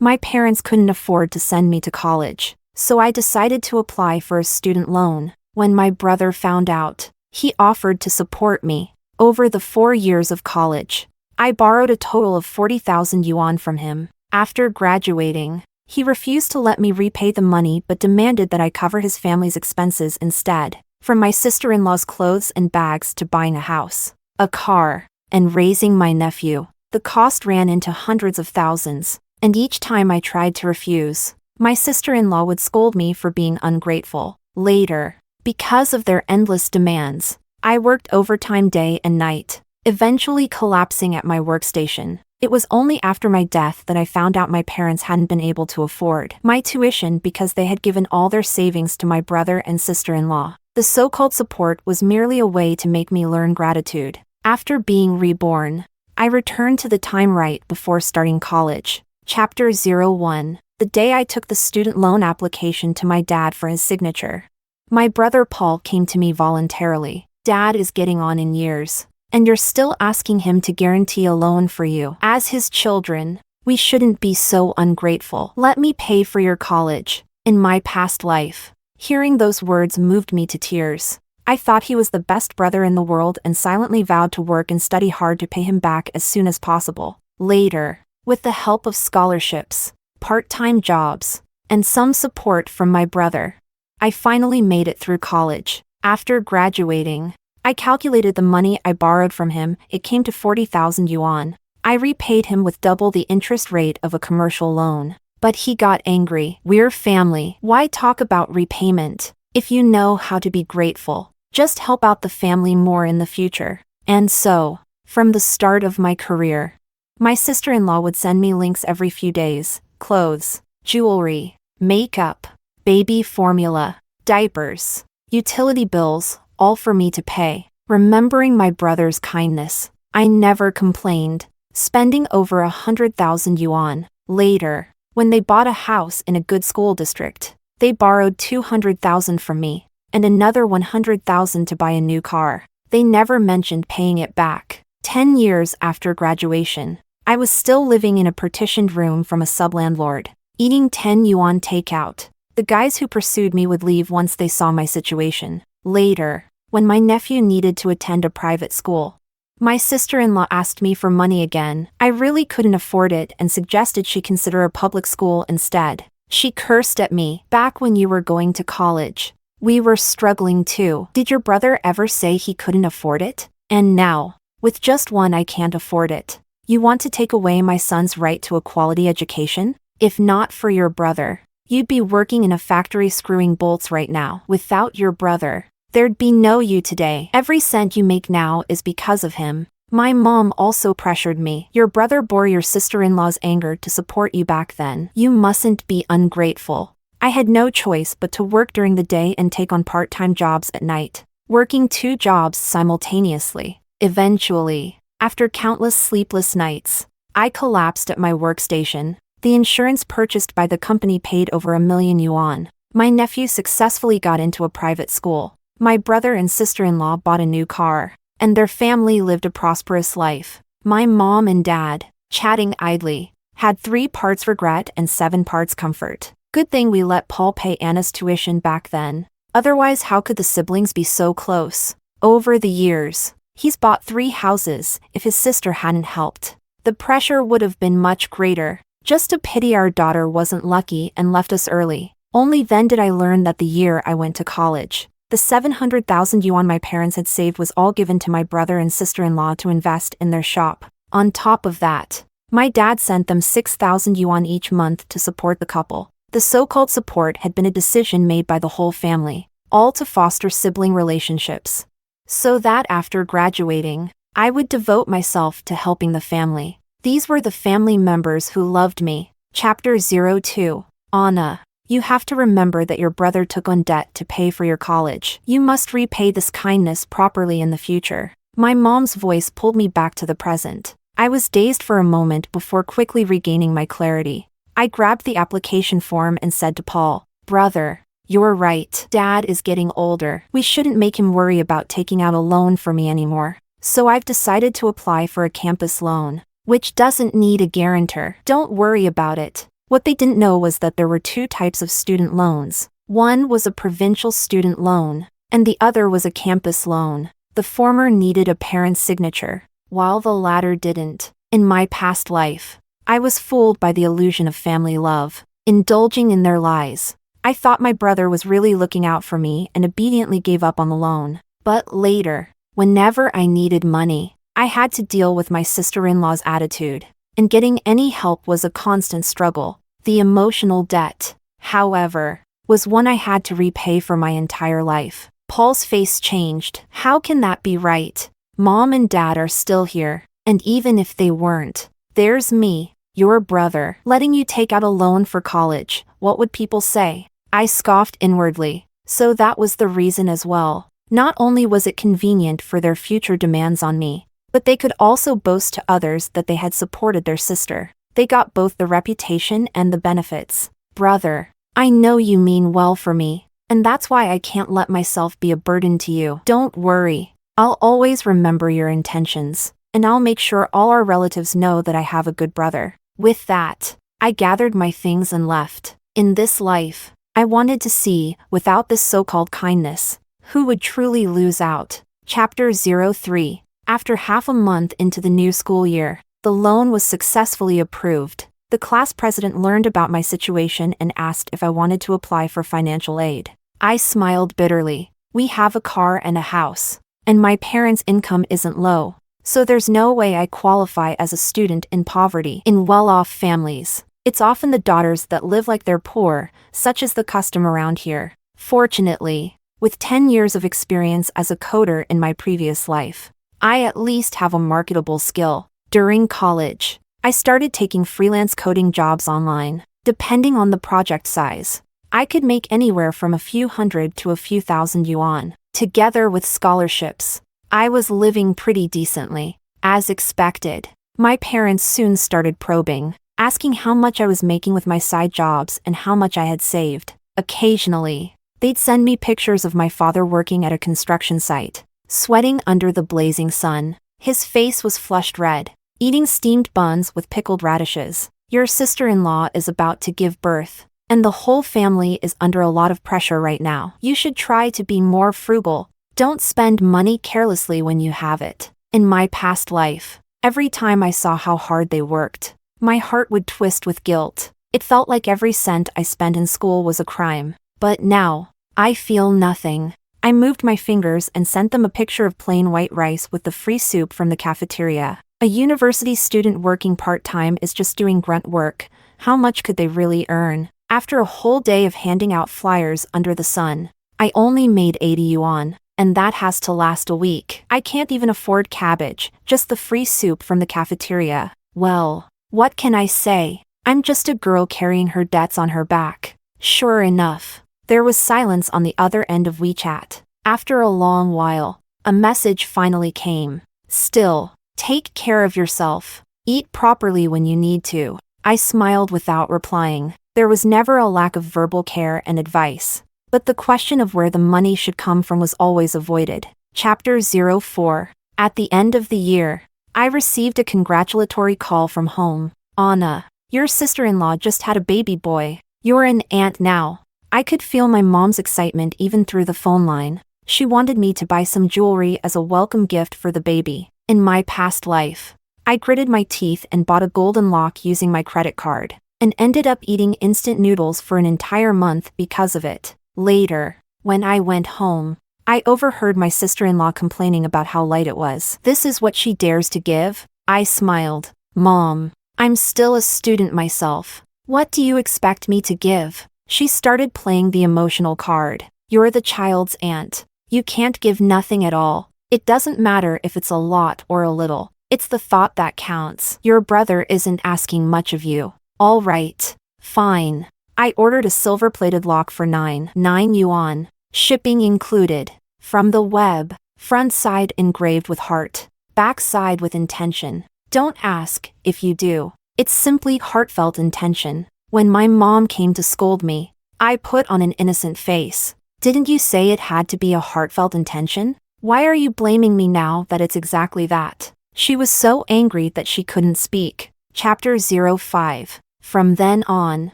My parents couldn't afford to send me to college, so I decided to apply for a student loan. When my brother found out, he offered to support me. Over the 4 years of college, I borrowed a total of 40,000 yuan from him. After graduating, he refused to let me repay the money but demanded that I cover his family's expenses instead. From my sister-in-law's clothes and bags to buying a house, a car, and raising my nephew, the cost ran into hundreds of thousands. And each time I tried to refuse, my sister-in-law would scold me for being ungrateful. Later, because of their endless demands, I worked overtime day and night, eventually collapsing at my workstation. It was only after my death that I found out my parents hadn't been able to afford my tuition because they had given all their savings to my brother and sister-in-law. The so-called support was merely a way to make me learn gratitude. After being reborn, I returned to the time right before starting college. Chapter 01. The day I took the student loan application to my dad for his signature. My brother Paul came to me voluntarily. Dad is getting on in years, and you're still asking him to guarantee a loan for you. As his children, we shouldn't be so ungrateful. Let me pay for your college. In my past life, hearing those words moved me to tears. I thought he was the best brother in the world and silently vowed to work and study hard to pay him back as soon as possible. Later, with the help of scholarships, part-time jobs, and some support from my brother, I finally made it through college. After graduating, I calculated the money I borrowed from him. It came to 40,000 yuan. I repaid him with double the interest rate of a commercial loan. But he got angry. We're family. Why talk about repayment? If you know how to be grateful, just help out the family more in the future. And so, from the start of my career, my sister-in-law would send me links every few days: clothes, jewelry, makeup, baby formula, diapers, utility bills, all for me to pay. Remembering my brother's kindness, I never complained, spending over 100,000 yuan. Later, when they bought a house in a good school district, they borrowed 200,000 from me, and another 100,000 to buy a new car. They never mentioned paying it back. 10 years after graduation, I was still living in a partitioned room from a sublandlord, eating 10 yuan takeout. The guys who pursued me would leave once they saw my situation. Later, when my nephew needed to attend a private school, my sister-in-law asked me for money again. I really couldn't afford it and suggested she consider a public school instead. She cursed at me. Back when you were going to college, we were struggling too. Did your brother ever say he couldn't afford it? And now, with just one, I can't afford it. You want to take away my son's right to a quality education? If not for your brother, you'd be working in a factory screwing bolts right now. Without your brother, there'd be no you today. Every cent you make now is because of him. My mom also pressured me. Your brother bore your sister-in-law's anger to support you back then. You mustn't be ungrateful. I had no choice but to work during the day and take on part-time jobs at night, working 2 jobs simultaneously. Eventually, after countless sleepless nights, I collapsed at my workstation. The insurance purchased by the company paid over 1 million yuan. My nephew successfully got into a private school. My brother and sister-in-law bought a new car, and their family lived a prosperous life. My mom and dad, chatting idly, had 3 parts regret and 7 parts comfort. Good thing we let Paul pay Anna's tuition back then. Otherwise, how could the siblings be so close? Over the years, he's bought 3 houses. If his sister hadn't helped, the pressure would have been much greater. Just a pity our daughter wasn't lucky and left us early. Only then did I learn that the year I went to college, the 700,000 yuan my parents had saved was all given to my brother and sister-in-law to invest in their shop. On top of that, my dad sent them 6,000 yuan each month to support the couple. The so-called support had been a decision made by the whole family, all to foster sibling relationships. So that after graduating, I would devote myself to helping the family. These were the family members who loved me. Chapter 02. Anna, you have to remember that your brother took on debt to pay for your college. You must repay this kindness properly in the future. My mom's voice pulled me back to the present. I was dazed for a moment before quickly regaining my clarity. I grabbed the application form and said to Paul, "Brother, you're right. Dad is getting older. We shouldn't make him worry about taking out a loan for me anymore. So I've decided to apply for a campus loan, which doesn't need a guarantor. Don't worry about it. What they didn't know was that there were two types of student loans. One was a provincial student loan, and the other was a campus loan. The former needed a parent's signature, while the latter didn't. In my past life, I was fooled by the illusion of family love, indulging in their lies. I thought my brother was really looking out for me and obediently gave up on the loan. But later, whenever I needed money, I had to deal with my sister-in-law's attitude, and getting any help was a constant struggle. The emotional debt, however, was one I had to repay for my entire life. Paul's face changed. How can that be right? Mom and Dad are still here, and even if they weren't, there's me, your brother, letting you take out a loan for college. What would people say? I scoffed inwardly. So that was the reason as well. Not only was it convenient for their future demands on me, but they could also boast to others that they had supported their sister. They got both the reputation and the benefits. Brother, I know you mean well for me, and that's why I can't let myself be a burden to you. Don't worry, I'll always remember your intentions, and I'll make sure all our relatives know that I have a good brother. With that, I gathered my things and left. In this life, I wanted to see, without this so-called kindness, who would truly lose out. Chapter 03. After half a month into the new school year, the loan was successfully approved. The class president learned about my situation and asked if I wanted to apply for financial aid. I smiled bitterly. We have a car and a house, and my parents' income isn't low, so there's no way I qualify as a student in poverty. In well-off families, it's often the daughters that live like they're poor, such as the custom around here. Fortunately, with 10 years of experience as a coder in my previous life, I at least have a marketable skill. During college, I started taking freelance coding jobs online. Depending on the project size, I could make anywhere from a few hundred to a few thousand yuan. Together with scholarships, I was living pretty decently. As expected, my parents soon started probing, asking how much I was making with my side jobs and how much I had saved. Occasionally, they'd send me pictures of my father working at a construction site, sweating under the blazing sun. His face was flushed red, eating steamed buns with pickled radishes. Your sister-in-law is about to give birth, and the whole family is under a lot of pressure right now. You should try to be more frugal. Don't spend money carelessly when you have it. In my past life, every time I saw how hard they worked, my heart would twist with guilt. It felt like every cent I spent in school was a crime. But now, I feel nothing. I moved my fingers and sent them a picture of plain white rice with the free soup from the cafeteria. A university student working part-time is just doing grunt work. How much could they really earn? After a whole day of handing out flyers under the sun, I only made 80 yuan, and that has to last a week. I can't even afford cabbage, just the free soup from the cafeteria. Well, what can I say? I'm just a girl carrying her debts on her back. Sure enough, there was silence on the other end of WeChat. After a long while, a message finally came. Still, take care of yourself. Eat properly when you need to. I smiled without replying. There was never a lack of verbal care and advice, but the question of where the money should come from was always avoided. Chapter 04. At the end of the year, I received a congratulatory call from home. Anna, your sister-in-law just had a baby boy. You're an aunt now. I could feel my mom's excitement even through the phone line. She wanted me to buy some jewelry as a welcome gift for the baby. In my past life, I gritted my teeth and bought a golden lock using my credit card, and ended up eating instant noodles for an entire month because of it. Later, when I went home, I overheard my sister-in-law complaining about how light it was. This is what she dares to give? I smiled. Mom, I'm still a student myself. What do you expect me to give? She started playing the emotional card. You're the child's aunt. You can't give nothing at all. It doesn't matter if it's a lot or a little. It's the thought that counts. Your brother isn't asking much of you. All right. Fine. I ordered a silver-plated lock for 9 yuan. Shipping included. From the web. Front side engraved with heart. Back side with intention. Don't ask if you do. It's simply heartfelt intention. When my mom came to scold me, I put on an innocent face. Didn't you say it had to be a heartfelt intention? Why are you blaming me now that it's exactly that? She was so angry that she couldn't speak. Chapter 05. From then on,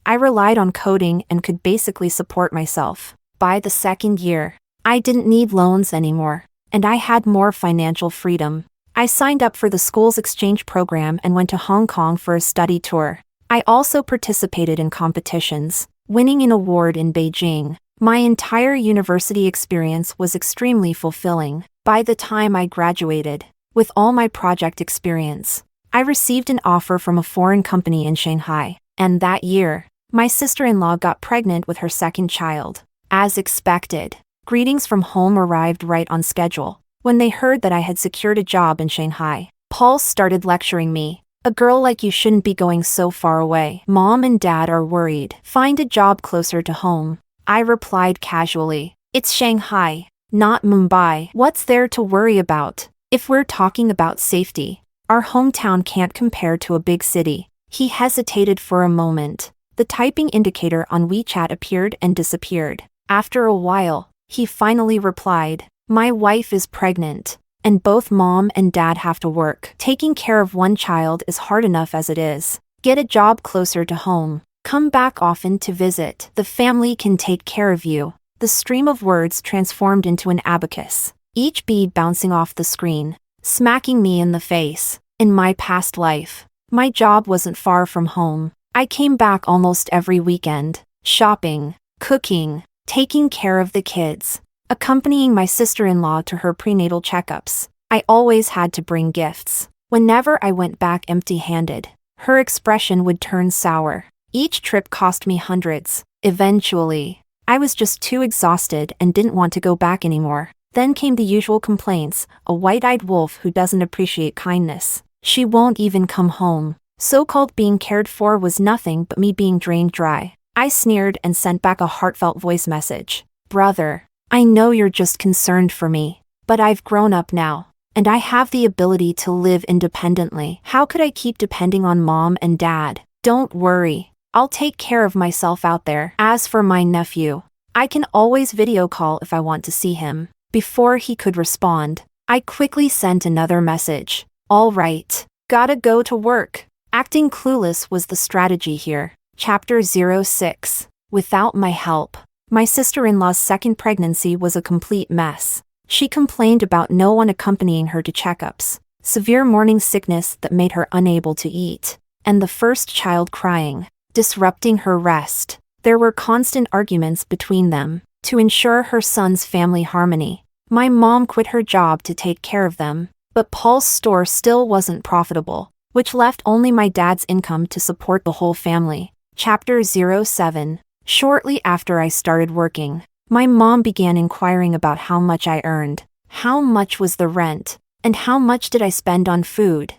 I relied on coding and could basically support myself. By the second year, I didn't need loans anymore, and I had more financial freedom. I signed up for the school's exchange program and went to Hong Kong for a study tour. I also participated in competitions, winning an award in Beijing. My entire university experience was extremely fulfilling. By the time I graduated, with all my project experience, I received an offer from a foreign company in Shanghai, and that year, my sister-in-law got pregnant with her second child. As expected, greetings from home arrived right on schedule. When they heard that I had secured a job in Shanghai, Paul started lecturing me. "A girl like you shouldn't be going so far away. Mom and Dad are worried. Find a job closer to home." I replied casually, "It's Shanghai, not Mumbai. What's there to worry about? If we're talking about safety, our hometown can't compare to a big city." He hesitated for a moment. The typing indicator on WeChat appeared and disappeared. After a while, he finally replied, "My wife is pregnant, and both Mom and Dad have to work. Taking care of one child is hard enough as it is. Get a job closer to home. Come back often to visit. The family can take care of you." The stream of words transformed into an abacus, each bead bouncing off the screen, smacking me in the face. In my past life, my job wasn't far from home. I came back almost every weekend, shopping, cooking, taking care of the kids, accompanying my sister-in-law to her prenatal checkups. I always had to bring gifts. Whenever I went back empty-handed, her expression would turn sour. Each trip cost me hundreds. Eventually, I was just too exhausted and didn't want to go back anymore. Then came the usual complaints: a white-eyed wolf who doesn't appreciate kindness. She won't even come home. So-called being cared for was nothing but me being drained dry. I sneered and sent back a heartfelt voice message. "Brother, I know you're just concerned for me, but I've grown up now, and I have the ability to live independently. How could I keep depending on Mom and Dad? Don't worry, I'll take care of myself out there. As for my nephew, I can always video call if I want to see him." Before he could respond, I quickly sent another message. "All right, gotta go to work." Acting clueless was the strategy here. Chapter 06. Without my help, my sister-in-law's second pregnancy was a complete mess. She complained about no one accompanying her to checkups, severe morning sickness that made her unable to eat, and the first child crying, disrupting her rest. There were constant arguments between them. To ensure her son's family harmony, my mom quit her job to take care of them, but Paul's store still wasn't profitable, which left only my dad's income to support the whole family. Chapter 07. Shortly after I started working, my mom began inquiring about how much I earned, how much was the rent, and how much did I spend on food.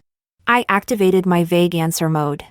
I activated my vague answer mode.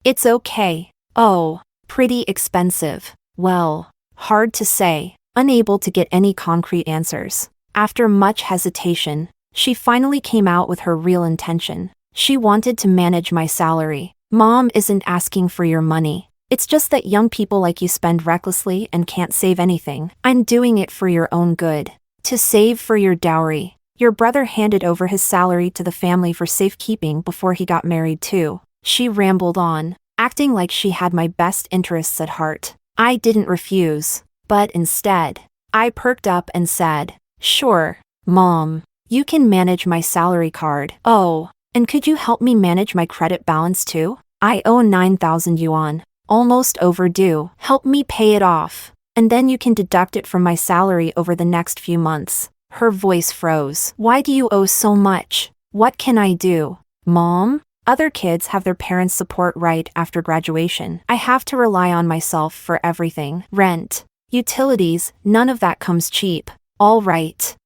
It's okay. Oh, pretty expensive. Well, hard to say, unable to get any concrete answers. After much hesitation, she finally came out with her real intention. She wanted to manage my salary. "Mom isn't asking for your money. It's just that young people like you spend recklessly and can't save anything. I'm doing it for your own good. To save for your dowry. Your brother handed over his salary to the family for safekeeping before he got married too." She rambled on, acting like she had my best interests at heart. I didn't refuse, but instead, I perked up and said, "Sure, Mom, you can manage my salary card. Oh, and could you help me manage my credit balance too? I owe 9,000 yuan, almost overdue. Help me pay it off, and then you can deduct it from my salary over the next few months." Her voice froze. "Why do you owe so much? What can I do, Mom? Other kids have their parents' support right after graduation. I have to rely on myself for everything. Rent, utilities, none of that comes cheap." All right.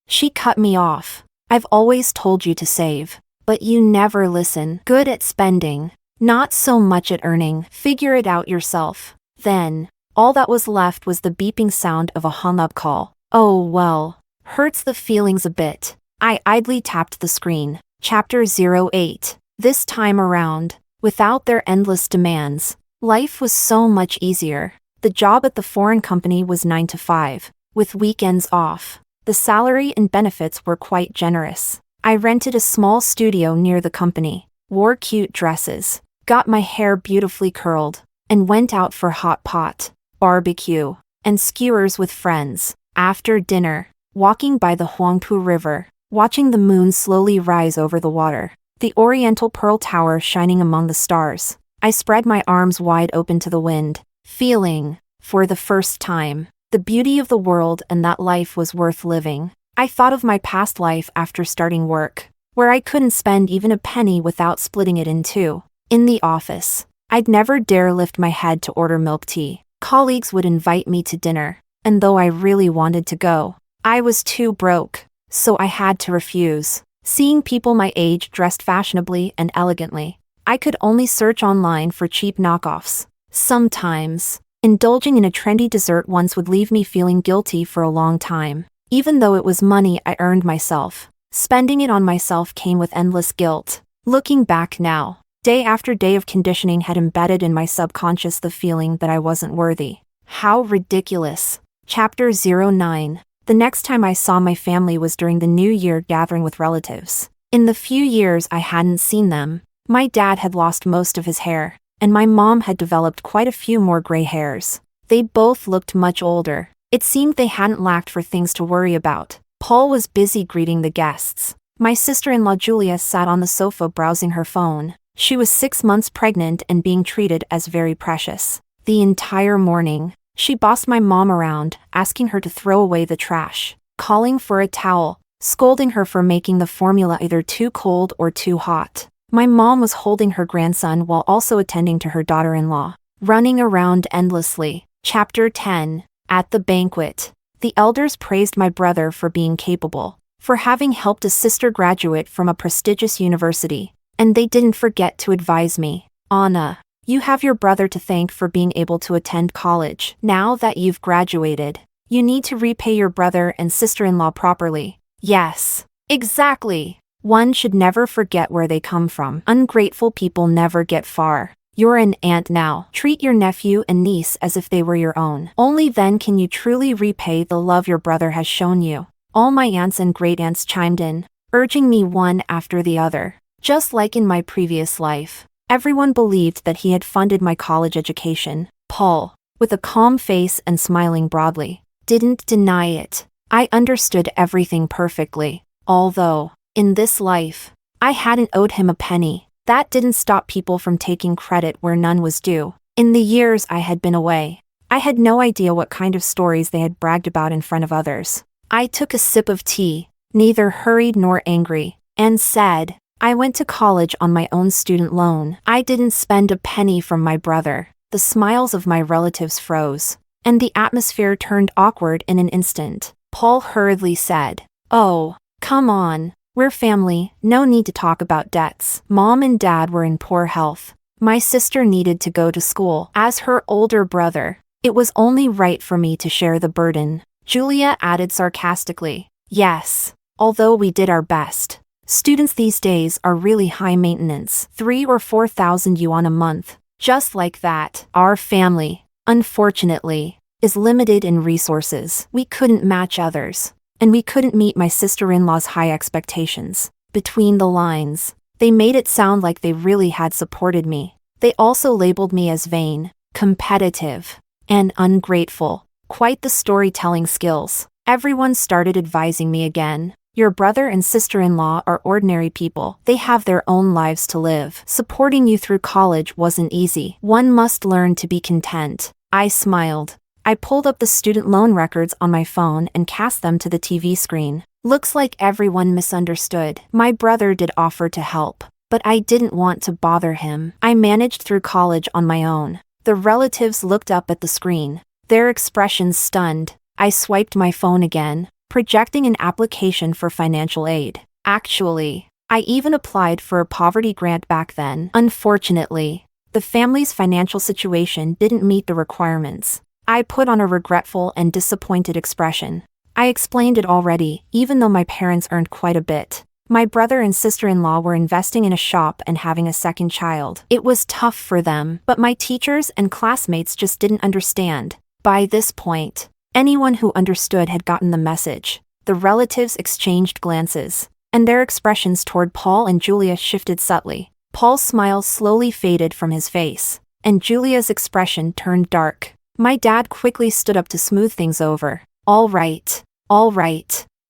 She cut me off. "I've always told you to save, but you never listen. Good at spending, not so much at earning. Figure it out yourself." Then, all that was left was the beeping sound of a hung-up call. Oh well, hurts the feelings a bit. I idly tapped the screen. Chapter 08. This time around, without their endless demands, life was so much easier. The job at the foreign company was 9 to 5, with weekends off. The salary and benefits were quite generous. I rented a small studio near the company, wore cute dresses, got my hair beautifully curled, and went out for hot pot, barbecue, and skewers with friends. After dinner, walking by the Huangpu River, watching the moon slowly rise over the water, the Oriental Pearl Tower shining among the stars, I spread my arms wide open to the wind, feeling, for the first time, the beauty of the world and that life was worth living. I thought of my past life after starting work, where I couldn't spend even a penny without splitting it in two. In the office, I'd never dare lift my head to order milk tea. Colleagues would invite me to dinner, and though I really wanted to go, I was too broke, so I had to refuse. Seeing people my age dressed fashionably and elegantly, I could only search online for cheap knockoffs. Sometimes, indulging in a trendy dessert once would leave me feeling guilty for a long time. Even though it was money I earned myself, spending it on myself came with endless guilt. Looking back now, day after day of conditioning had embedded in my subconscious the feeling that I wasn't worthy. How ridiculous. Chapter 09. The next time I saw my family was during the New Year gathering with relatives. In the few years I hadn't seen them, my dad had lost most of his hair, and my mom had developed quite a few more gray hairs. They both looked much older. It seemed they hadn't lacked for things to worry about. Paul was busy greeting the guests. My sister-in-law Julia sat on the sofa browsing her phone. She was 6 months pregnant and being treated as very precious. The entire morning, she bossed my mom around, asking her to throw away the trash, calling for a towel, scolding her for making the formula either too cold or too hot. My mom was holding her grandson while also attending to her daughter-in-law, running around endlessly. Chapter 10. At the banquet, the elders praised my brother for being capable, for having helped a sister graduate from a prestigious university, and they didn't forget to advise me. Anna, you have your brother to thank for being able to attend college. Now that you've graduated, you need to repay your brother and sister-in-law properly. Yes, exactly. One should never forget where they come from. Ungrateful people never get far. You're an aunt now. Treat your nephew and niece as if they were your own. Only then can you truly repay the love your brother has shown you. All my aunts and great-aunts chimed in, urging me one after the other. Just like in my previous life, everyone believed that he had funded my college education. Paul, with a calm face and smiling broadly, didn't deny it. I understood everything perfectly. Although, in this life, I hadn't owed him a penny. That didn't stop people from taking credit where none was due. In the years I had been away, I had no idea what kind of stories they had bragged about in front of others. I took a sip of tea, neither hurried nor angry, and said, I went to college on my own student loan. I didn't spend a penny from my brother. The smiles of my relatives froze, and the atmosphere turned awkward in an instant. Paul hurriedly said, Oh, come on. We're family, no need to talk about debts. Mom and dad were in poor health. My sister needed to go to school. As her older brother, it was only right for me to share the burden. Julia added sarcastically, Yes, although we did our best. Students these days are really high maintenance, 3,000 or 4,000 yuan a month. Just like that, our family, unfortunately, is limited in resources. We couldn't match others. And we couldn't meet my sister-in-law's high expectations. Between the lines, they made it sound like they really had supported me. They also labeled me as vain, competitive, and ungrateful. Quite the storytelling skills. Everyone started advising me again. Your brother and sister-in-law are ordinary people. They have their own lives to live. Supporting you through college wasn't easy. One must learn to be content. I smiled. I pulled up the student loan records on my phone and cast them to the TV screen. Looks like everyone misunderstood. My brother did offer to help, but I didn't want to bother him. I managed through college on my own. The relatives looked up at the screen, their expressions stunned. I swiped my phone again, projecting an application for financial aid. Actually, I even applied for a poverty grant back then. Unfortunately, the family's financial situation didn't meet the requirements. I put on a regretful and disappointed expression. I explained it already, even though my parents earned quite a bit. My brother and sister-in-law were investing in a shop and having a second child. It was tough for them, but my teachers and classmates just didn't understand. By this point, anyone who understood had gotten the message. The relatives exchanged glances, and their expressions toward Paul and Julia shifted subtly. Paul's smile slowly faded from his face, and Julia's expression turned dark. My dad quickly stood up to smooth things over. All right.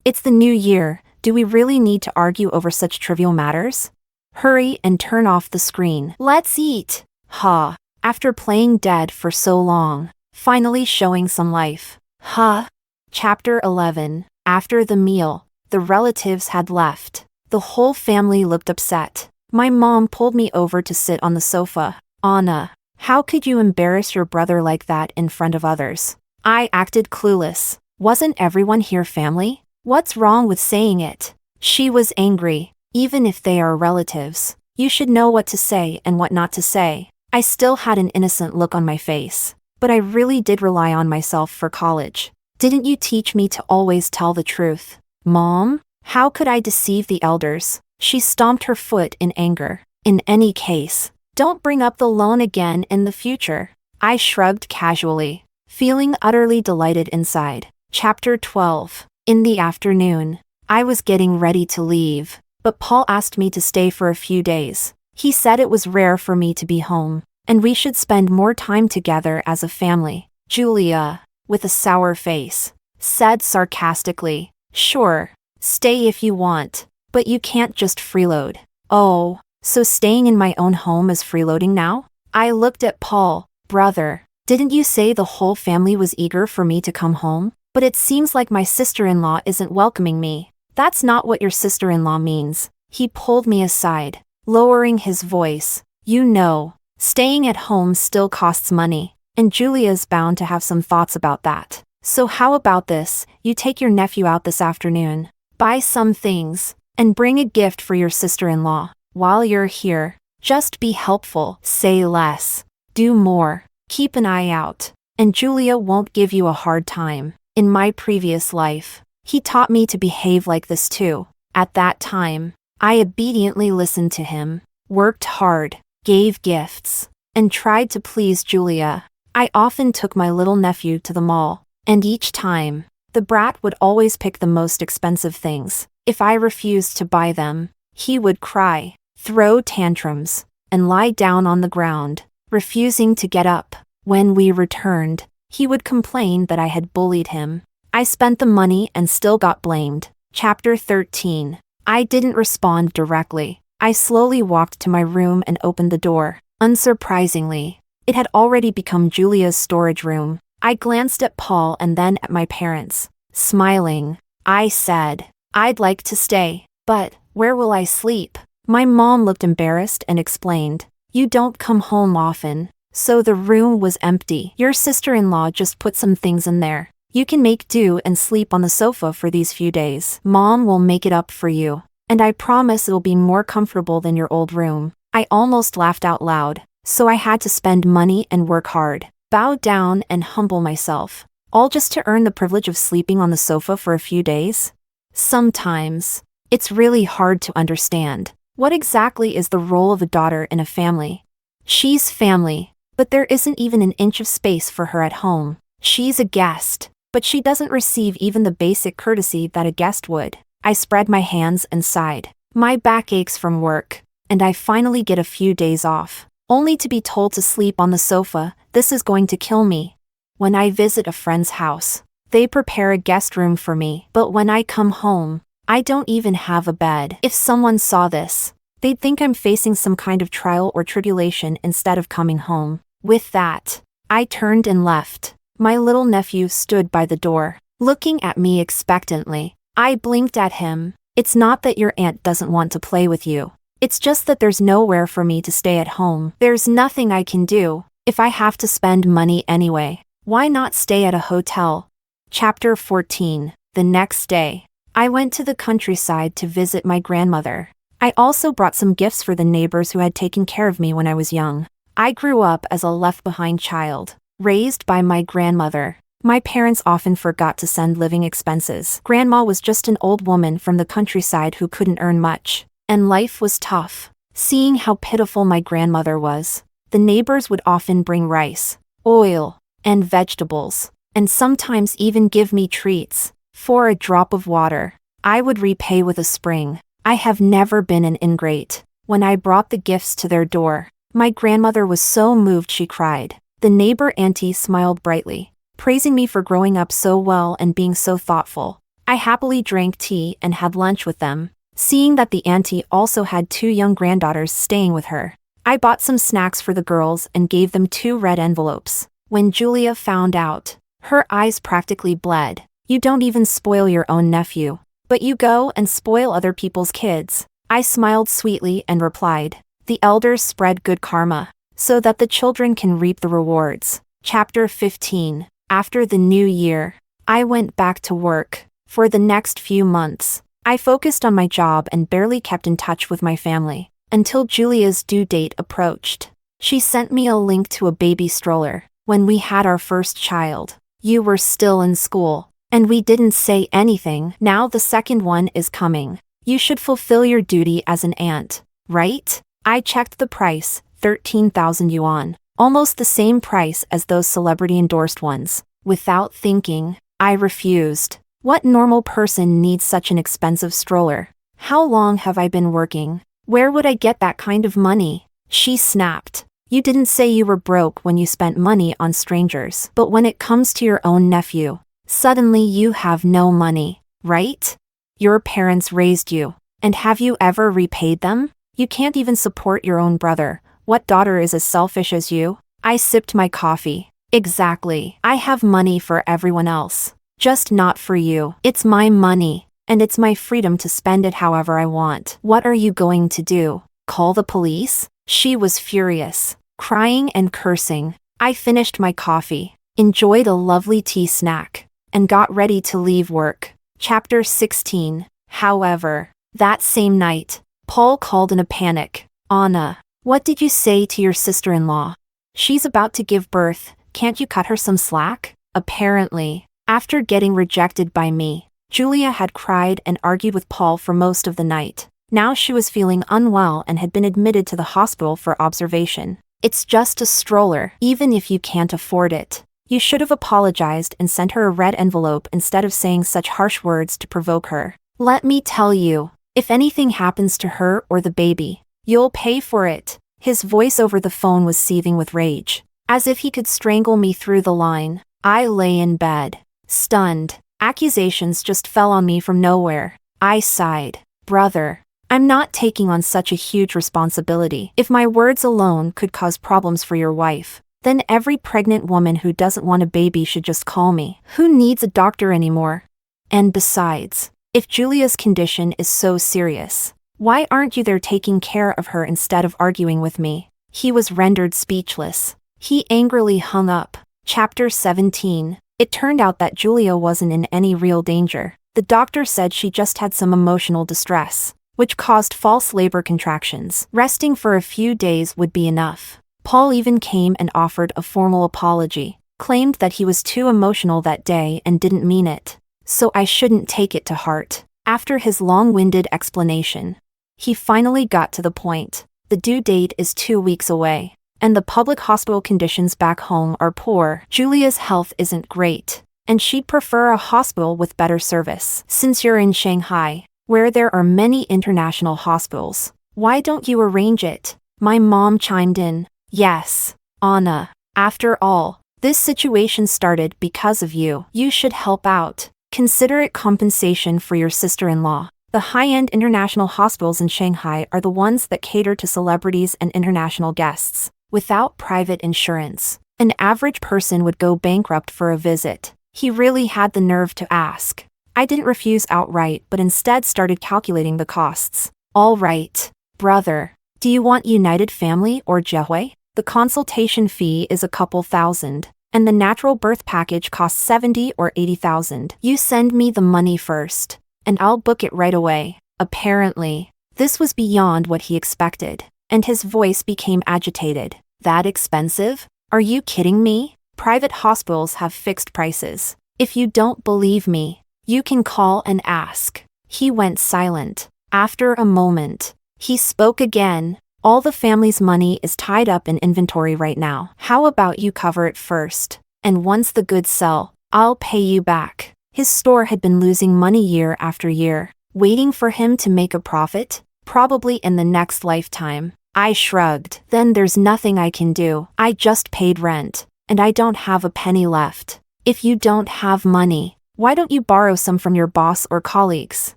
It's the new year, do we really need to argue over such trivial matters? Hurry and turn off the screen. Let's eat. Ha. After playing dead for so long, finally showing some life. Ha. Chapter 11. After the meal, the relatives had left. The whole family looked upset. My mom pulled me over to sit on the sofa. Anna, how could you embarrass your brother like that in front of others? I acted clueless. Wasn't everyone here family? What's wrong with saying it? She was angry. Even if they are relatives, you should know what to say and what not to say. I still had an innocent look on my face, but I really did rely on myself for college. Didn't you teach me to always tell the truth? Mom? How could I deceive the elders? She stomped her foot in anger. In any case, don't bring up the loan again in the future. I shrugged casually, feeling utterly delighted inside. Chapter 12. In the afternoon, I was getting ready to leave, but Paul asked me to stay for a few days. He said it was rare for me to be home, and we should spend more time together as a family. Julia, with a sour face, said sarcastically, "Sure, stay if you want, but you can't just freeload." Oh, so staying in my own home is freeloading now? I looked at Paul. Brother, didn't you say the whole family was eager for me to come home? But it seems like my sister-in-law isn't welcoming me. That's not what your sister-in-law means. He pulled me aside, lowering his voice. You know, staying at home still costs money, and Julia's bound to have some thoughts about that. So how about this, you take your nephew out this afternoon, buy some things, and bring a gift for your sister-in-law. While you're here, just be helpful, say less, do more, keep an eye out, and Julia won't give you a hard time. In my previous life, he taught me to behave like this too. At that time, I obediently listened to him, worked hard, gave gifts, and tried to please Julia. I often took my little nephew to the mall, and each time, the brat would always pick the most expensive things. If I refused to buy them, he would cry, throw tantrums, and lie down on the ground, refusing to get up. When we returned, he would complain that I had bullied him. I spent the money and still got blamed. Chapter 13. I didn't respond directly. I slowly walked to my room and opened the door. Unsurprisingly, it had already become Julia's storage room. I glanced at Paul and then at my parents. Smiling, I said, "I'd like to stay, but where will I sleep?" My mom looked embarrassed and explained, "You don't come home often, so the room was empty. Your sister-in-law just put some things in there. You can make do and sleep on the sofa for these few days. Mom will make it up for you, and I promise it'll be more comfortable than your old room." I almost laughed out loud, so I had to spend money and work hard, bow down and humble myself, all just to earn the privilege of sleeping on the sofa for a few days. Sometimes, it's really hard to understand. What exactly is the role of a daughter in a family? She's family, but there isn't even an inch of space for her at home. She's a guest, but she doesn't receive even the basic courtesy that a guest would. I spread my hands and sighed. My back aches from work, and I finally get a few days off, only to be told to sleep on the sofa. This is going to kill me. When I visit a friend's house, they prepare a guest room for me, but when I come home, I don't even have a bed. If someone saw this, they'd think I'm facing some kind of trial or tribulation instead of coming home. With that, I turned and left. My little nephew stood by the door, looking at me expectantly. I blinked at him. It's not that your aunt doesn't want to play with you. It's just that there's nowhere for me to stay at home. There's nothing I can do. If I have to spend money anyway, why not stay at a hotel? Chapter 14. The next day, I went to the countryside to visit my grandmother. I also brought some gifts for the neighbors who had taken care of me when I was young. I grew up as a left-behind child, raised by my grandmother. My parents often forgot to send living expenses. Grandma was just an old woman from the countryside who couldn't earn much, and life was tough. Seeing how pitiful my grandmother was, the neighbors would often bring rice, oil, and vegetables, and sometimes even give me treats. For a drop of water, I would repay with a spring. I have never been an ingrate, when I brought the gifts to their door. My grandmother was so moved she cried. The neighbor auntie smiled brightly, praising me for growing up so well and being so thoughtful. I happily drank tea and had lunch with them, seeing that the auntie also had 2 young granddaughters staying with her. I bought some snacks for the girls and gave them 2 red envelopes. When Julia found out, her eyes practically bled. You don't even spoil your own nephew, but you go and spoil other people's kids. I smiled sweetly and replied, the elders spread good karma, so that the children can reap the rewards. Chapter 15. After the new year, I went back to work. For the next few months, I focused on my job and barely kept in touch with my family, until Julia's due date approached. She sent me a link to a baby stroller. When we had our first child, you were still in school, and we didn't say anything. Now the second one is coming. You should fulfill your duty as an aunt, right? I checked the price, 13,000 yuan, almost the same price as those celebrity-endorsed ones. Without thinking, I refused. What normal person needs such an expensive stroller? How long have I been working? Where would I get that kind of money? She snapped. You didn't say you were broke when you spent money on strangers, but when it comes to your own nephew, suddenly you have no money, right? Your parents raised you, and have you ever repaid them? You can't even support your own brother. What daughter is as selfish as you? I sipped my coffee. Exactly. I have money for everyone else, just not for you. It's my money, and it's my freedom to spend it however I want. What are you going to do? Call the police? She was furious, crying and cursing. I finished my coffee, enjoyed a lovely tea snack, and got ready to leave work. Chapter 16. However, that same night, Paul called in a panic. Anna, what did you say to your sister-in-law? She's about to give birth. Can't you cut her some slack? Apparently, after getting rejected by me, Julia had cried and argued with Paul for most of the night. Now she was feeling unwell and had been admitted to the hospital for observation. It's just a stroller, even if you can't afford it. You should have apologized and sent her a red envelope instead of saying such harsh words to provoke her. Let me tell you, if anything happens to her or the baby, you'll pay for it. His voice over the phone was seething with rage, as if he could strangle me through the line. I lay in bed, stunned. Accusations just fell on me from nowhere. I sighed. Brother, I'm not taking on such a huge responsibility. If my words alone could cause problems for your wife, then every pregnant woman who doesn't want a baby should just call me. Who needs a doctor anymore? And besides, if Julia's condition is so serious, why aren't you there taking care of her instead of arguing with me? He was rendered speechless. He angrily hung up. Chapter 17. It turned out that Julia wasn't in any real danger. The doctor said she just had some emotional distress, which caused false labor contractions. Resting for a few days would be enough. Paul even came and offered a formal apology, claimed that he was too emotional that day and didn't mean it, so I shouldn't take it to heart. After his long-winded explanation, he finally got to the point. The due date is 2 weeks away, and the public hospital conditions back home are poor. Julia's health isn't great, and she'd prefer a hospital with better service. Since you're in Shanghai, where there are many international hospitals, why don't you arrange it? My mom chimed in. Yes, Anna. After all, this situation started because of you. You should help out. Consider it compensation for your sister-in-law. The high-end international hospitals in Shanghai are the ones that cater to celebrities and international guests. Without private insurance, an average person would go bankrupt for a visit. He really had the nerve to ask. I didn't refuse outright but instead started calculating the costs. All right, brother. Do you want United Family or Jehui? The consultation fee is a couple thousand, and the natural birth package costs 70 or 80,000. You send me the money first, and I'll book it right away. Apparently, this was beyond what he expected, and his voice became agitated. That expensive? Are you kidding me? Private hospitals have fixed prices. If you don't believe me, you can call and ask. He went silent. After a moment, he spoke again. All the family's money is tied up in inventory right now. How about you cover it first? And once the goods sell, I'll pay you back. His store had been losing money year after year. Waiting for him to make a profit? Probably in the next lifetime. I shrugged. Then there's nothing I can do. I just paid rent, and I don't have a penny left. If you don't have money, why don't you borrow some from your boss or colleagues?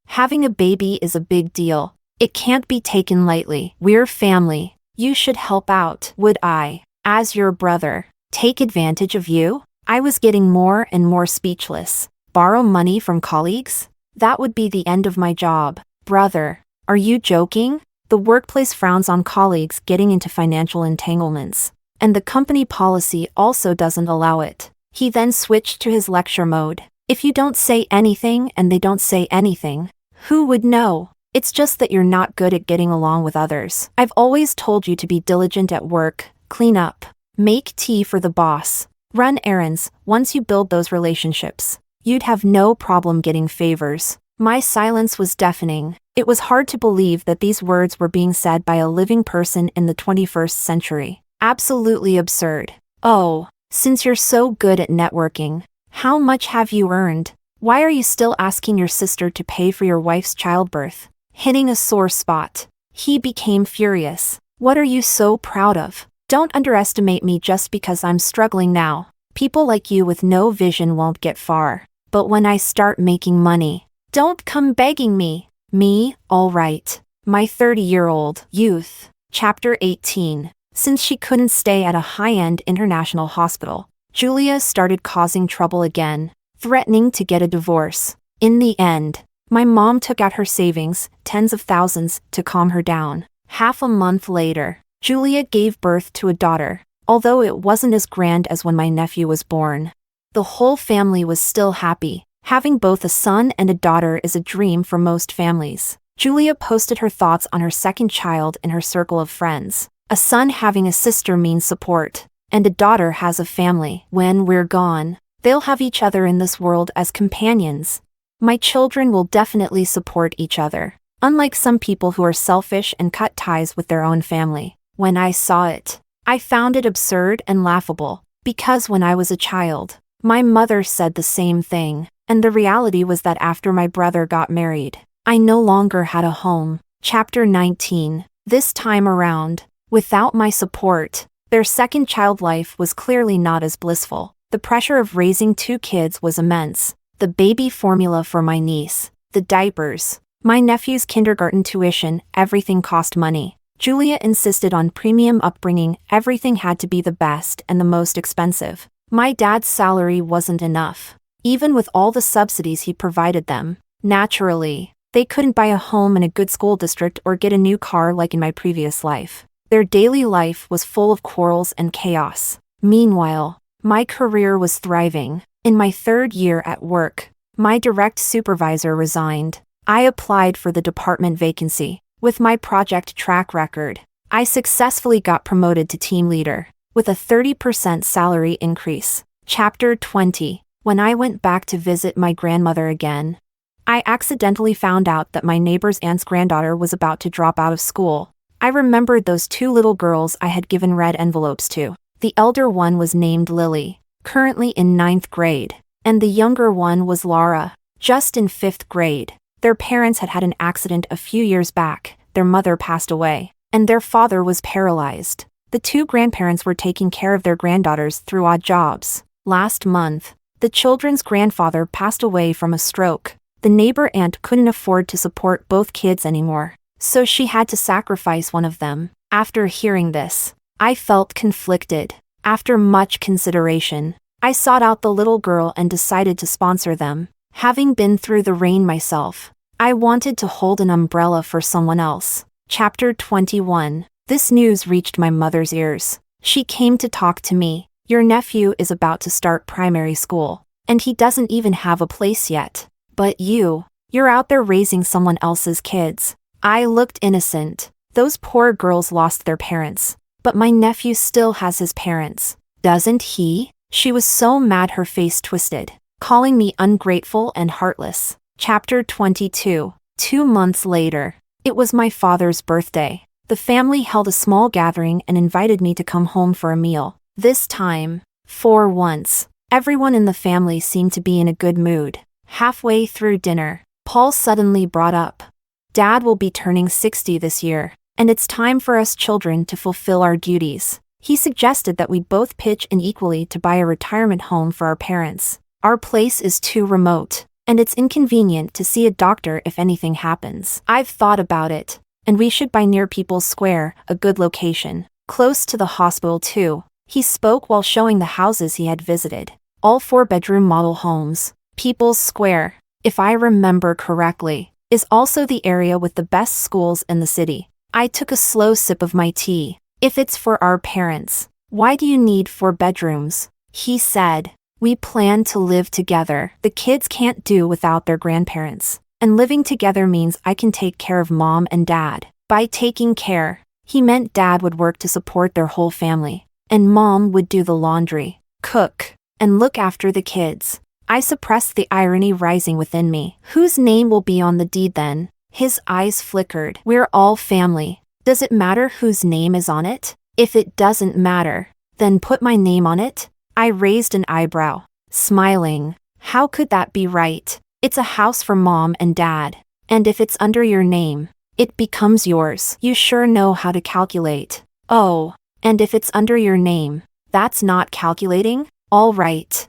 Having a baby is a big deal. It can't be taken lightly. We're family. You should help out. Would I, as your brother, take advantage of you? I was getting more and more speechless. Borrow money from colleagues? That would be the end of my job. Brother, are you joking? The workplace frowns on colleagues getting into financial entanglements, and the company policy also doesn't allow it. He then switched to his lecture mode. If you don't say anything and they don't say anything, who would know? It's just that you're not good at getting along with others. I've always told you to be diligent at work, clean up, make tea for the boss, run errands. Once you build those relationships, you'd have no problem getting favors. My silence was deafening. It was hard to believe that these words were being said by a living person in the 21st century. Absolutely absurd. Oh, since you're so good at networking, how much have you earned? Why are you still asking your sister to pay for your wife's childbirth? Hitting a sore spot. He became furious. What are you so proud of? Don't underestimate me just because I'm struggling now. People like you with no vision won't get far. But when I start making money, don't come begging me. Me, all right. My 30-year-old youth. Chapter 18. Since she couldn't stay at a high-end international hospital, Julia started causing trouble again, threatening to get a divorce. In the end, my mom took out her savings, tens of thousands, to calm her down. Half a month later, Julia gave birth to a daughter, although it wasn't as grand as when my nephew was born. The whole family was still happy. Having both a son and a daughter is a dream for most families. Julia posted her thoughts on her second child in her circle of friends. A son having a sister means support, and a daughter has a family. When we're gone, they'll have each other in this world as companions. My children will definitely support each other, unlike some people who are selfish and cut ties with their own family. When I saw it, I found it absurd and laughable, because when I was a child, my mother said the same thing, and the reality was that after my brother got married, I no longer had a home. Chapter 19. This time around, without my support, their second child life was clearly not as blissful. The pressure of raising two kids was immense. The baby formula for my niece, the diapers, my nephew's kindergarten tuition, everything cost money. Julia insisted on premium upbringing. Everything had to be the best and the most expensive. My dad's salary wasn't enough, even with all the subsidies he provided them. Naturally, they couldn't buy a home in a good school district or get a new car like in my previous life. Their daily life was full of quarrels and chaos. Meanwhile, my career was thriving. In my third year at work, my direct supervisor resigned. I applied for the department vacancy. With my project track record, I successfully got promoted to team leader, with a 30% salary increase. Chapter 20. When I went back to visit my grandmother again, I accidentally found out that my neighbor's aunt's granddaughter was about to drop out of school. I remembered those two little girls I had given red envelopes to. The elder one was named Lily, currently in 9th grade, and the younger one was Laura, just in 5th grade. Their parents had had an accident a few years back, their mother passed away, and their father was paralyzed. The two grandparents were taking care of their granddaughters through odd jobs. Last month, the children's grandfather passed away from a stroke. The neighbor aunt couldn't afford to support both kids anymore, so she had to sacrifice one of them. After hearing this, I felt conflicted. After much consideration, I sought out the little girl and decided to sponsor them. Having been through the rain myself, I wanted to hold an umbrella for someone else. Chapter 21. This news reached my mother's ears. She came to talk to me. Your nephew is about to start primary school, and he doesn't even have a place yet. But you're out there raising someone else's kids. I looked innocent. Those poor girls lost their parents, but my nephew still has his parents. Doesn't he? She was so mad her face twisted, calling me ungrateful and heartless. Chapter 22. 2 months later, it was my father's birthday. The family held a small gathering and invited me to come home for a meal. This time, for once, everyone in the family seemed to be in a good mood. Halfway through dinner, Paul suddenly brought up, Dad will be turning 60 this year, and it's time for us children to fulfill our duties. He suggested that we both pitch in equally to buy a retirement home for our parents. Our place is too remote, and it's inconvenient to see a doctor if anything happens. I've thought about it, and we should buy near People's Square, a good location, close to the hospital too. He spoke while showing the houses he had visited. All 4-bedroom model homes. People's Square, if I remember correctly, is also the area with the best schools in the city. I took a slow sip of my tea. If it's for our parents, why do you need 4 bedrooms? He said. We plan to live together. The kids can't do without their grandparents. And living together means I can take care of Mom and Dad. By taking care, he meant Dad would work to support their whole family, and Mom would do the laundry, cook, and look after the kids. I suppressed the irony rising within me. Whose name will be on the deed then? His eyes flickered. We're all family. Does it matter whose name is on it? If it doesn't matter, then put my name on it. I raised an eyebrow, smiling. How could that be right? It's a house for Mom and Dad. And if it's under your name, it becomes yours. You sure know how to calculate. Oh, and if it's under your name, that's not calculating? All right.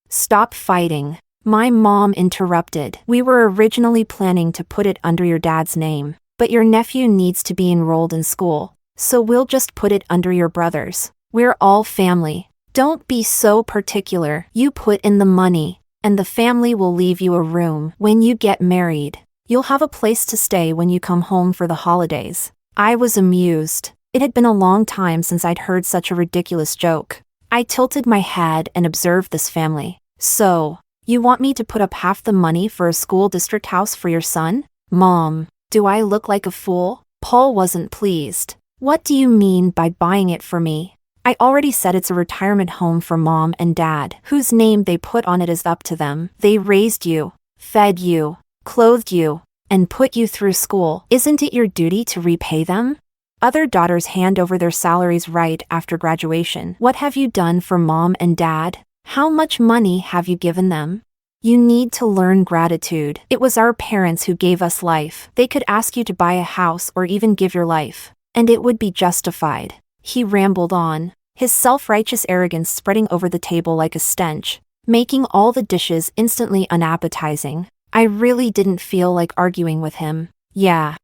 Stop fighting. My mom interrupted. We were originally planning to put it under your dad's name, but your nephew needs to be enrolled in school, so we'll just put it under your brother's. We're all family. Don't be so particular. You put in the money, and the family will leave you a room. When you get married, you'll have a place to stay when you come home for the holidays. I was amused. It had been a long time since I'd heard such a ridiculous joke. I tilted my head and observed this family. So, you want me to put up half the money for a school district house for your son? Mom, do I look like a fool? Paul wasn't pleased. What do you mean by buying it for me? I already said it's a retirement home for Mom and Dad. Whose name they put on it is up to them. They raised you, fed you, clothed you, and put you through school. Isn't it your duty to repay them? Other daughters hand over their salaries right after graduation. What have you done for Mom and Dad? How much money have you given them? You need to learn gratitude. It was our parents who gave us life. They could ask you to buy a house or even give your life, and it would be justified. He rambled on, his self-righteous arrogance spreading over the table like a stench, making all the dishes instantly unappetizing. I really didn't feel like arguing with him. Yeah,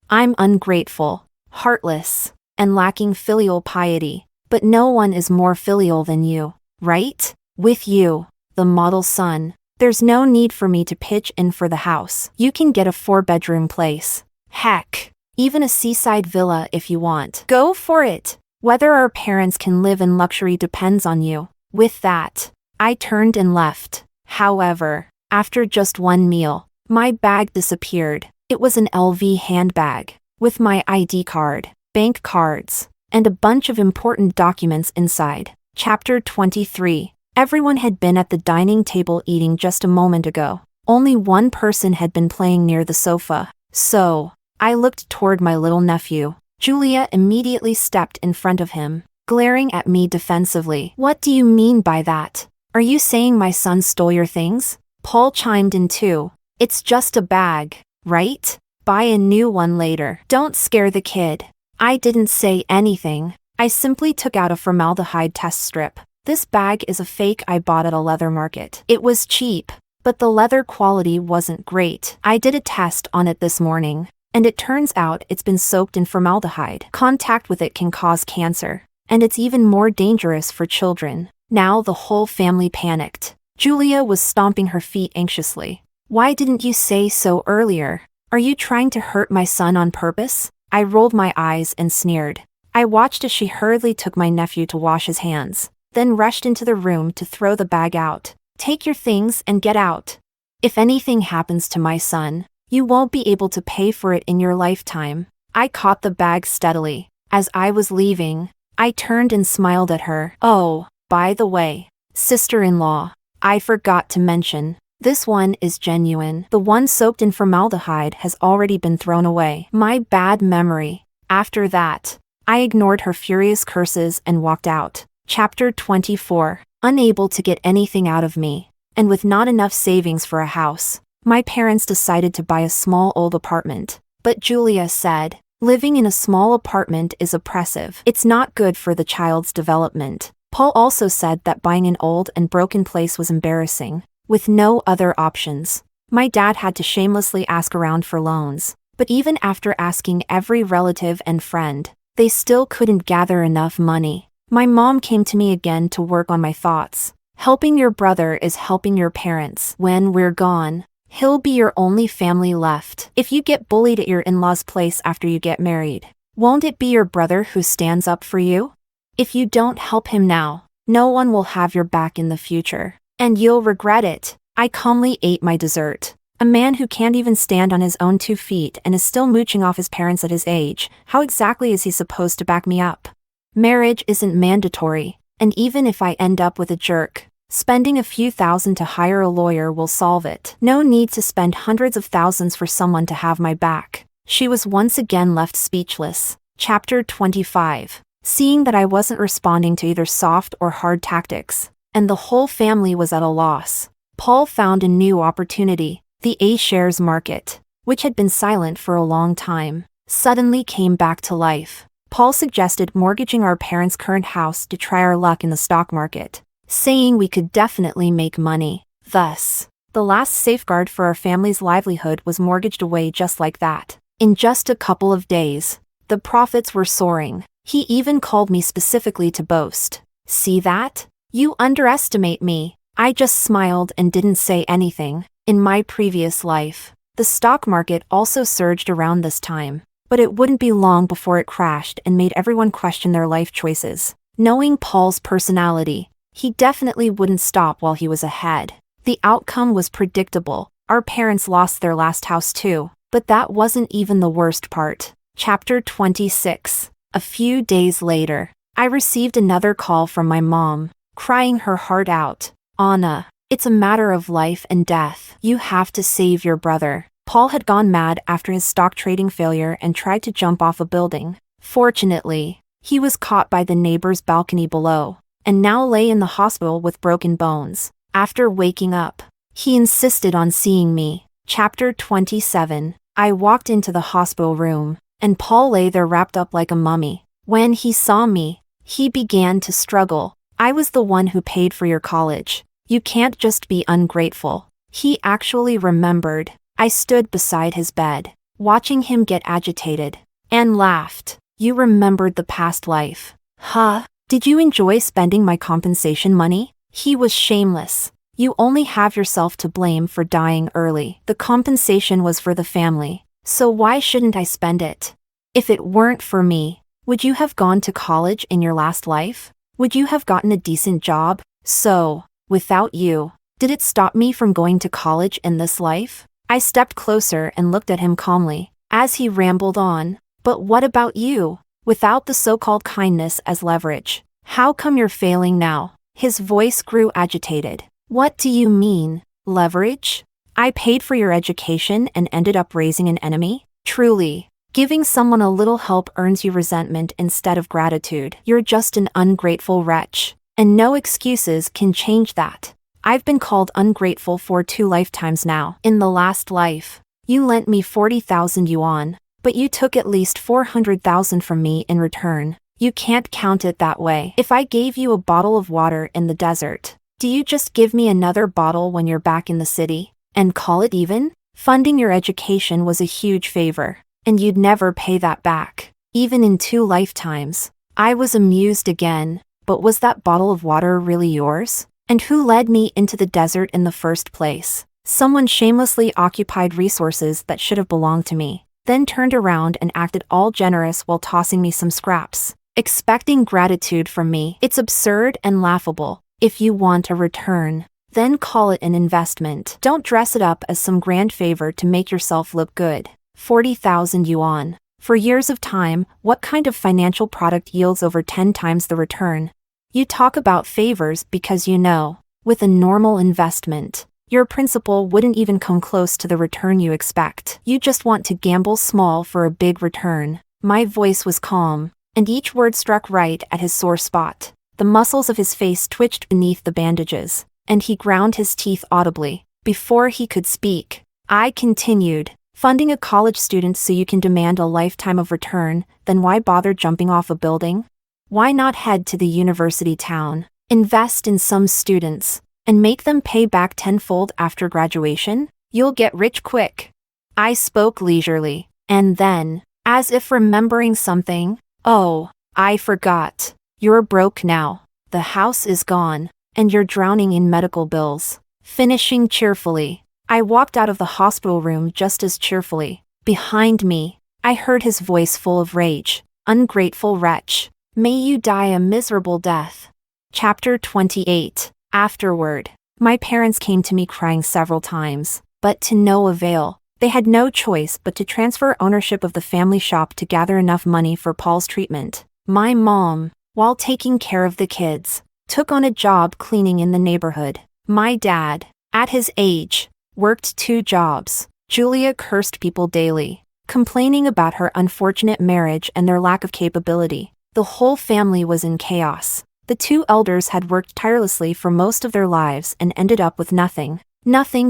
I'm ungrateful, heartless, and lacking filial piety, but no one is more filial than you, right? With you, the model son, there's no need for me to pitch in for the house. You can get a 4-bedroom place. Heck, even a seaside villa if you want. Go for it. Whether our parents can live in luxury depends on you. With that, I turned and left. However, after just one meal, my bag disappeared. It was an LV handbag, with my ID card, bank cards, and a bunch of important documents inside. Chapter 23. Everyone had been at the dining table eating just a moment ago. Only one person had been playing near the sofa. So, I looked toward my little nephew. Julia immediately stepped in front of him, glaring at me defensively. What do you mean by that? Are you saying my son stole your things? Paul chimed in too. It's just a bag, right? Buy a new one later. Don't scare the kid. I didn't say anything. I simply took out a formaldehyde test strip. This bag is a fake I bought at a leather market. It was cheap, but the leather quality wasn't great. I did a test on it this morning, and it turns out it's been soaked in formaldehyde. Contact with it can cause cancer, and it's even more dangerous for children. Now the whole family panicked. Julia was stomping her feet anxiously. Why didn't you say so earlier? Are you trying to hurt my son on purpose? I rolled my eyes and sneered. I watched as she hurriedly took my nephew to wash his hands, then rushed into the room to throw the bag out. Take your things and get out. If anything happens to my son, you won't be able to pay for it in your lifetime. I caught the bag steadily. As I was leaving, I turned and smiled at her. Oh, by the way, sister-in-law, I forgot to mention, this one is genuine. The one soaked in formaldehyde has already been thrown away. My bad memory. After that, I ignored her furious curses and walked out. Chapter 24. Unable to get anything out of me, and with not enough savings for a house, My parents decided to buy a small old apartment. But Julia said, living in a small apartment is oppressive. It's not good for the child's development. Paul also said that buying an old and broken place was embarrassing. With no other options, my dad had to shamelessly ask around for loans. But even after asking every relative and friend, they still couldn't gather enough money. My mom came to me again to work on my thoughts. Helping your brother is helping your parents. When we're gone, he'll be your only family left. If you get bullied at your in-laws' place after you get married, won't it be your brother who stands up for you? If you don't help him now, no one will have your back in the future. And you'll regret it. I calmly ate my dessert. A man who can't even stand on his own 2 feet and is still mooching off his parents at his age, how exactly is he supposed to back me up? Marriage isn't mandatory, and even if I end up with a jerk, spending a few thousand to hire a lawyer will solve it. No need to spend hundreds of thousands for someone to have my back. She was once again left speechless. Chapter 25. Seeing that I wasn't responding to either soft or hard tactics, and the whole family was at a loss, Paul found a new opportunity. The A-shares market, which had been silent for a long time, suddenly came back to life. Paul suggested mortgaging our parents' current house to try our luck in the stock market, saying we could definitely make money. Thus, the last safeguard for our family's livelihood was mortgaged away just like that. In just a couple of days, the profits were soaring. He even called me specifically to boast. See that? You underestimate me. I just smiled and didn't say anything. In my previous life, the stock market also surged around this time, but it wouldn't be long before it crashed and made everyone question their life choices. Knowing Paul's personality, he definitely wouldn't stop while he was ahead. The outcome was predictable. Our parents lost their last house too, but that wasn't even the worst part. Chapter 26. A few days later, I received another call from my mom, crying her heart out. Anna, it's a matter of life and death. You have to save your brother. Paul had gone mad after his stock trading failure and tried to jump off a building. Fortunately, he was caught by the neighbor's balcony below, and now lay in the hospital with broken bones. After waking up, he insisted on seeing me. Chapter 27. I walked into the hospital room, and Paul lay there wrapped up like a mummy. When he saw me, he began to struggle. I was the one who paid for your college. You can't just be ungrateful. He actually remembered. I stood beside his bed, watching him get agitated, and laughed. You remembered the past life. Huh? Did you enjoy spending my compensation money? He was shameless. You only have yourself to blame for dying early. The compensation was for the family, so why shouldn't I spend it? If it weren't for me, would you have gone to college in your last life? Would you have gotten a decent job? So, without you, did it stop me from going to college in this life? I stepped closer and looked at him calmly, as he rambled on. But what about you? Without the so-called kindness as leverage, how come you're failing now? His voice grew agitated. What do you mean, leverage? I paid for your education and ended up raising an enemy? Truly, giving someone a little help earns you resentment instead of gratitude. You're just an ungrateful wretch. And no excuses can change that. I've been called ungrateful for 2 lifetimes now. In the last life, you lent me 40,000 yuan, but you took at least 400,000 from me in return. You can't count it that way. If I gave you a bottle of water in the desert, do you just give me another bottle when you're back in the city, and call it even? Funding your education was a huge favor, and you'd never pay that back, even in 2 lifetimes. I was amused again. But was that bottle of water really yours? And who led me into the desert in the first place? Someone shamelessly occupied resources that should have belonged to me, then turned around and acted all generous while tossing me some scraps, expecting gratitude from me. It's absurd and laughable. If you want a return, then call it an investment. Don't dress it up as some grand favor to make yourself look good. 40,000 yuan. For years of time, what kind of financial product yields over 10 times the return? You talk about favors because you know, with a normal investment, your principal wouldn't even come close to the return you expect. You just want to gamble small for a big return. My voice was calm, and each word struck right at his sore spot. The muscles of his face twitched beneath the bandages, and he ground his teeth audibly. Before he could speak, I continued, funding a college student so you can demand a lifetime of return, then why bother jumping off a building? Why not head to the university town, invest in some students, and make them pay back tenfold after graduation? You'll get rich quick. I spoke leisurely, and then, as if remembering something, oh, I forgot. You're broke now. The house is gone, and you're drowning in medical bills. Finishing cheerfully, I walked out of the hospital room just as cheerfully. Behind me, I heard his voice full of rage. Ungrateful wretch. May you die a miserable death. Chapter 28. Afterward, my parents came to me crying several times, but to no avail. They had no choice but to transfer ownership of the family shop to gather enough money for Paul's treatment. My mom, while taking care of the kids, took on a job cleaning in the neighborhood. My dad, at his age, worked 2 jobs. Julia cursed people daily, complaining about her unfortunate marriage and their lack of capability. The whole family was in chaos. The 2 elders had worked tirelessly for most of their lives and ended up with nothing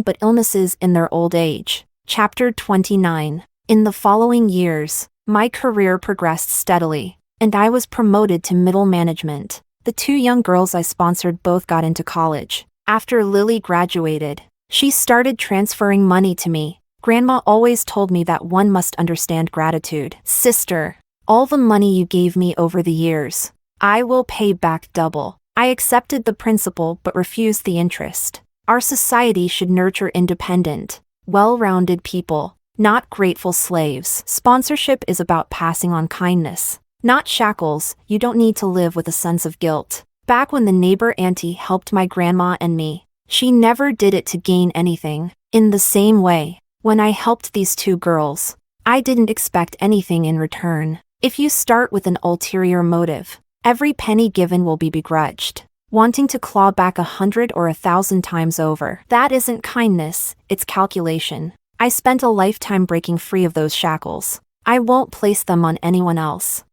but illnesses in their old age. Chapter 29. In the following years, my career progressed steadily, and I was promoted to middle management. The 2 young girls I sponsored both got into college. After Lily graduated, she started transferring money to me. Grandma always told me that one must understand gratitude. Sister, all the money you gave me over the years, I will pay back double. I accepted the principal but refused the interest. Our society should nurture independent, well-rounded people, not grateful slaves. Sponsorship is about passing on kindness, not shackles. You don't need to live with a sense of guilt. Back when the neighbor auntie helped my grandma and me, she never did it to gain anything. In the same way, when I helped these 2 girls, I didn't expect anything in return. If you start with an ulterior motive, every penny given will be begrudged, wanting to claw back 100 or 1,000 times over. That isn't kindness, it's calculation. I spent a lifetime breaking free of those shackles. I won't place them on anyone else.